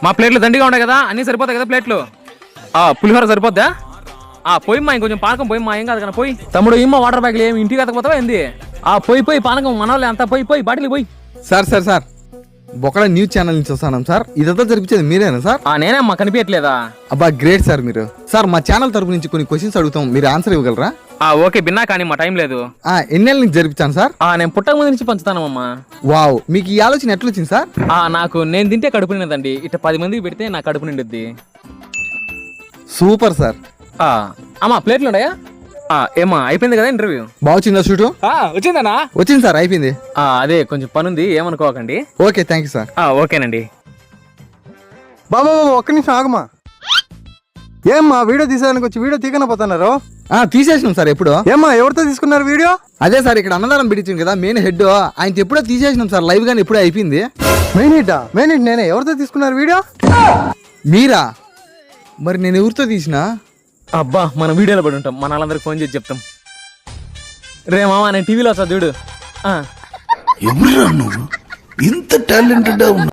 మా ప్లేట్లు దండిగా ఉంటాయి కదా, అన్ని సరిపోతాయి కదా ప్లేట్లు. పులిహోర సరిపోద్దా? పోయిమ్మా, ఇంకొంచెం పానకం పోయిమ్మా, ఏం కాదు కదా పోయి. తమ్ముడు ఇమ్మా వాటర్ బ్యాగ్లు ఏమి ఇంటికి ఎత్తకపోతావా ఏంది? పోయి పానకం మనవాళ్ళే అంతా పోయి బాటిల్ పోయి. సార్ బొక్కడ న్యూస్ ఛానల్ నుంచి వస్తాను సార్. ఇదంతా జరిపించేది మీరేనా సార్? నేనే అమ్మా, కనిపించట్లేదా? అబ్బా గ్రేట్ సార్ మీరు. సార్ మా ఛానల్ తరపు నుంచి కొన్ని క్వశ్చన్స్ అడుగుతాం, మీరు ఆన్సర్ ఇవ్వగలరా? ఓకే బిన్నా, కానీ మా టైం లేదు. ఎన్నేళ్ళ నుంచి జరిపించాను సార్? నేను పుట్టక ముందు నుంచి పంచుతానమ్మా. వావ్, మీకు ఈ ఆలోచన ఎట్లా వచ్చింది సార్? నాకు నేను తింటే కడుపు నిండదండి, ఇట్లా 10 మందికి పెడితే నా కడుపు నిండుద్ది. Super sir. అమ్మా ప్లేట్లు ఉన్నాయా? ఏమా అయిపోయింది కదా ఇంటర్వ్యూ? బాగా వచ్చిందా షూటు? వచ్చిందనా? వచ్చింది సార్, అయిపోయింది. అదే కొంచెం పని ఉంది, ఏమనుకోకండి. Okay thank you sir. ఓకేనండి. బాబా ఒక్క నిమిషం ఆగమా. ఏమ్మా వీడియో తీసేదానికి వచ్చి వీడియో తీకన పోతున్నారు? తీసేసినాం సార్. ఎప్పుడో. ఏమ్మా ఎవరితో తీసుకున్నారు వీడియో? అదే సార్, ఇక్కడ అన్నదానం పిడిచింది కదా మెయిన్ హెడ్, ఆయన ఎప్పుడో తీసేసినాం సార్, లైవ్ గానీ ఎప్పుడో అయిపోయింది. మెయిన్ హిట్ నేనే. ఎవరితో తీసుకున్నారు వీడియో? మీరా? మరి నేను ఎవరితో తీసినా? అబ్బా మనం వీడియోలో పడి ఉంటాం, మన వాళ్ళందరికి ఫోన్ చేసి చెప్తాం. రే మామ, నేను టీవీలో వస్తా చూడు. ఎవరురా నువ్వు ఇంత టాలెంటెడ్